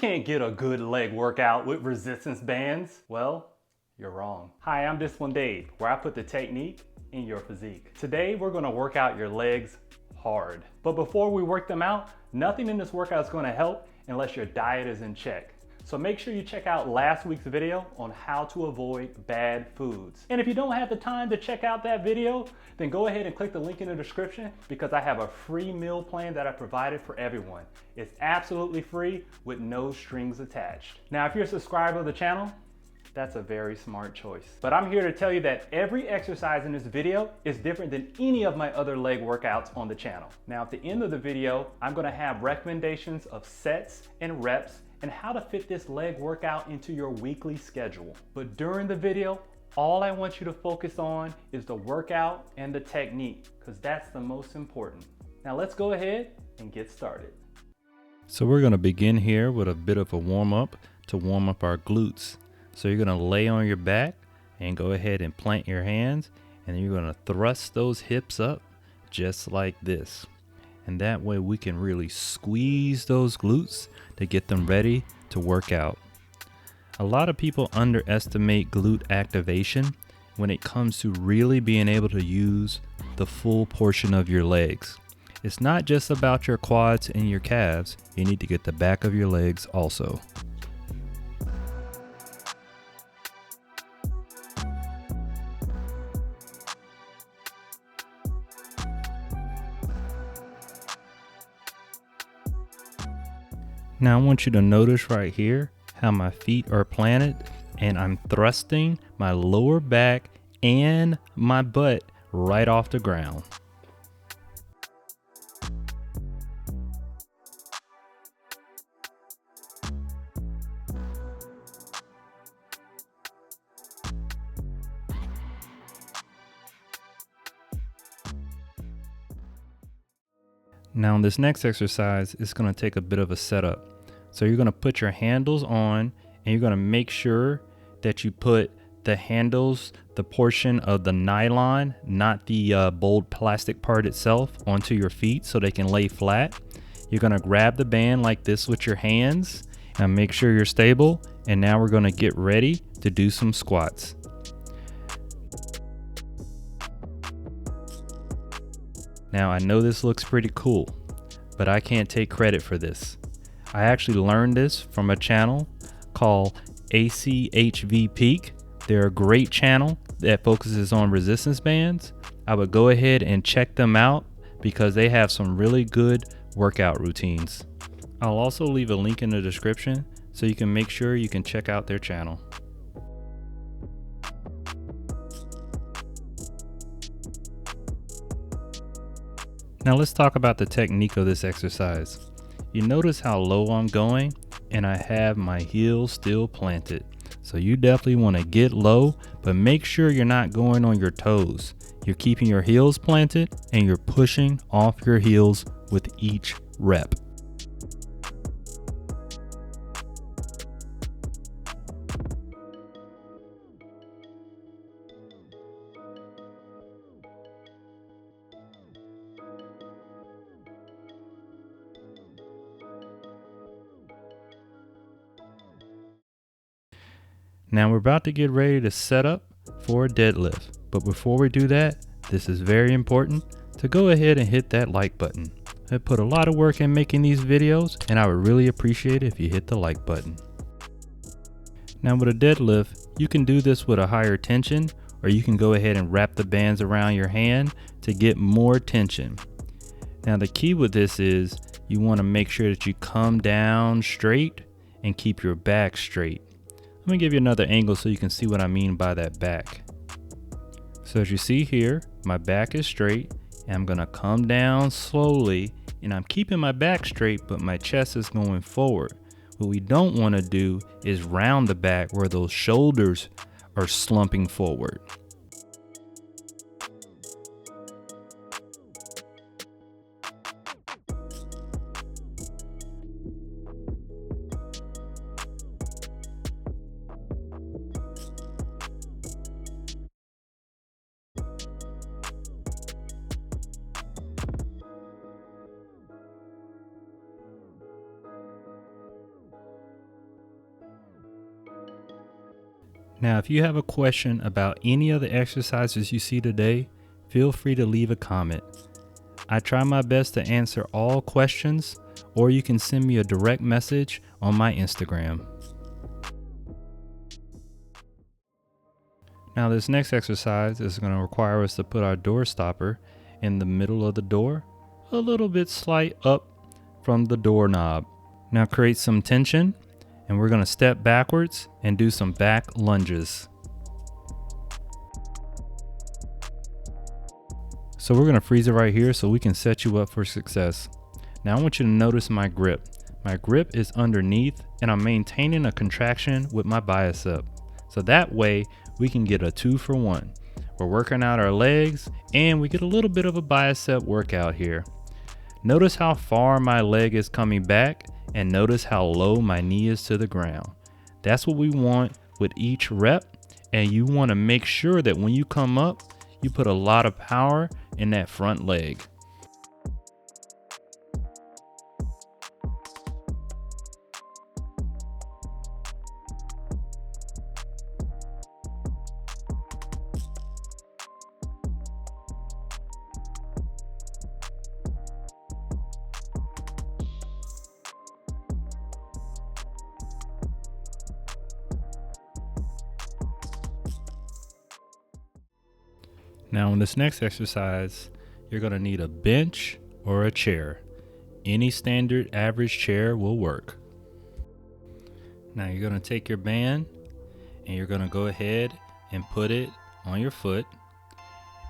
can't get a good leg workout with resistance bands. Well, you're wrong. Hi, I'm This One Dave, where I put the technique in your physique. Today, we're gonna work out your legs hard. But before we work them out, nothing in this workout is gonna help unless your diet is in check. So make sure you check out last week's video on how to avoid bad foods. And if you don't have the time to check out that video, then go ahead and click the link in the description because I have a free meal plan that I provided for everyone. It's absolutely free with no strings attached. Now, if you're a subscriber of the channel, that's a very smart choice. But I'm here to tell you that every exercise in this video is different than any of my other leg workouts on the channel. Now, at the end of the video, I'm gonna have recommendations of sets and reps and how to fit this leg workout into your weekly schedule. But during the video, all I want you to focus on is the workout and the technique, because that's the most important. Now let's go ahead and get started. So we're gonna begin here with a bit of a warm up to warm up our glutes. So you're gonna lay on your back and go ahead and plant your hands, and you're gonna thrust those hips up just like this. And that way we can really squeeze those glutes to get them ready to work out. A lot of people underestimate glute activation when it comes to really being able to use the full portion of your legs. It's not just about your quads and your calves, you need to get the back of your legs also. Now I want you to notice right here how my feet are planted and I'm thrusting my lower back and my butt right off the ground. Now in this next exercise, it's going to take a bit of a setup. So you're going to put your handles on and you're going to make sure that you put the handles, the portion of the nylon, not the bold plastic part itself, onto your feet so they can lay flat. You're going to grab the band like this with your hands and make sure you're stable. And now we're going to get ready to do some squats. Now I know this looks pretty cool, but I can't take credit for this. I actually learned this from a channel called ACHV Peak. They're a great channel that focuses on resistance bands. I would go ahead and check them out because they have some really good workout routines. I'll also leave a link in the description so you can make sure you can check out their channel. Now let's talk about the technique of this exercise. You notice how low I'm going and I have my heels still planted. So you definitely want to get low, but make sure you're not going on your toes. You're keeping your heels planted and you're pushing off your heels with each rep. Now we're about to get ready to set up for a deadlift. But before we do that, this is very important to go ahead and hit that like button. I put a lot of work in making these videos and I would really appreciate it if you hit the like button. Now with a deadlift, you can do this with a higher tension, or you can go ahead and wrap the bands around your hand to get more tension. Now the key with this is you want to make sure that you come down straight and keep your back straight. Let me give you another angle so you can see what I mean by that back. So as you see here, my back is straight and I'm gonna come down slowly and I'm keeping my back straight, but my chest is going forward. What we don't want to do is round the back where those shoulders are slumping forward. Now, if you have a question about any of the exercises you see today, feel free to leave a comment. I try my best to answer all questions, or you can send me a direct message on my Instagram. Now, this next exercise is going to require us to put our door stopper in the middle of the door, a little bit slight up from the doorknob. Now create some tension, and we're going to step backwards and do some back lunges. So we're going to freeze it right here so we can set you up for success. Now I want you to notice my grip. My grip is underneath, and I'm maintaining a contraction with my bicep. So that way we can get a 2-for-1. We're working out our legs and we get a little bit of a bicep workout here. Notice how far my leg is coming back, and notice how low my knee is to the ground. That's what we want with each rep, and you want to make sure that when you come up, you put a lot of power in that front leg. Now in this next exercise, you're going to need a bench or a chair. Any standard average chair will work. Now you're going to take your band and you're going to go ahead and put it on your foot.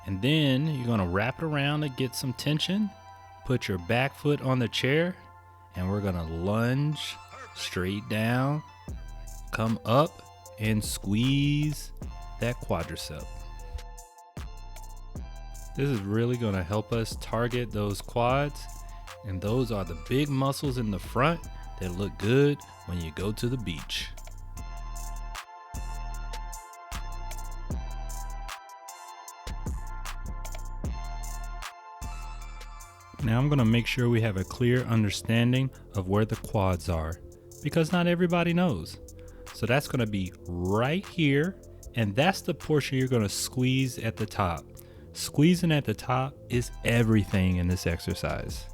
And then you're going to wrap it around to get some tension. Put your back foot on the chair, and we're going to lunge straight down, come up and squeeze that quadricep. This is really going to help us target those quads, and those are the big muscles in the front that look good when you go to the beach. Now I'm going to make sure we have a clear understanding of where the quads are, because not everybody knows. So that's going to be right here, and that's the portion you're going to squeeze at the top. Squeezing at the top is everything in this exercise.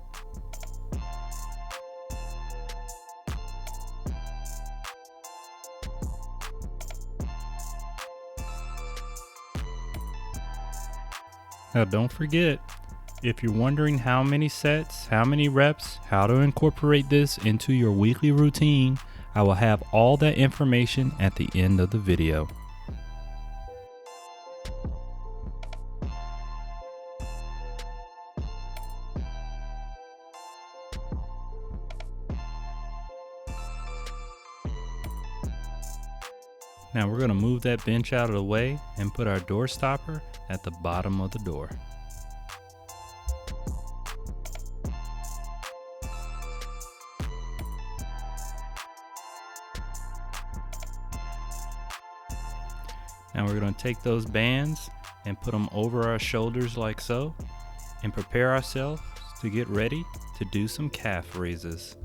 Now don't forget, if you're wondering how many sets, how many reps, how to incorporate this into your weekly routine, I will have all that information at the end of the video. Now we're going to move that bench out of the way and put our door stopper at the bottom of the door. Now we're going to take those bands and put them over our shoulders like so, and prepare ourselves to get ready to do some calf raises.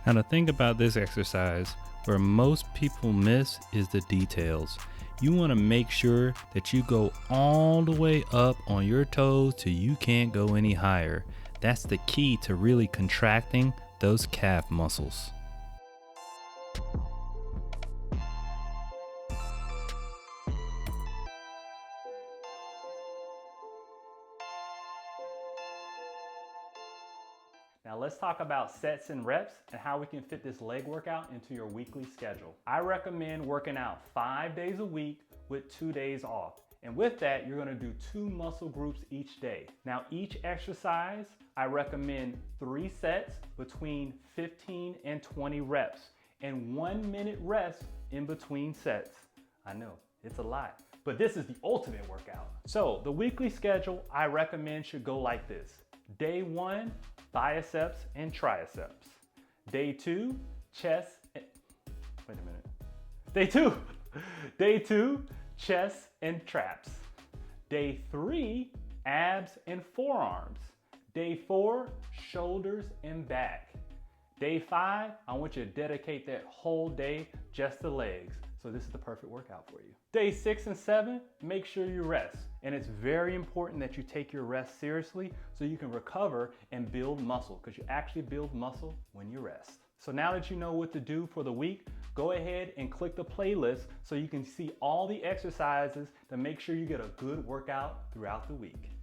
Now the thing about this exercise, where most people miss, is the details. You want to make sure that you go all the way up on your toes till you can't go any higher. That's the key to really contracting those calf muscles. Now let's talk about sets and reps and how we can fit this leg workout into your weekly schedule. I recommend working out 5 days a week with 2 days off. And with that, you're gonna do 2 muscle groups each day. Now each exercise, I recommend 3 sets between 15 and 20 reps and 1 minute rest in between sets. I know, it's a lot, but this is the ultimate workout. So the weekly schedule I recommend should go like this. Day 1, biceps and triceps. Day 2, chest and, wait a minute. Day 2, chest and traps. Day 3, abs and forearms. Day 4, shoulders and back. Day 5, I want you to dedicate that whole day just to legs. So this is the perfect workout for you. Day 6 and 7, make sure you rest. And it's very important that you take your rest seriously so you can recover and build muscle, because you actually build muscle when you rest. So now that you know what to do for the week, go ahead and click the playlist so you can see all the exercises to make sure you get a good workout throughout the week.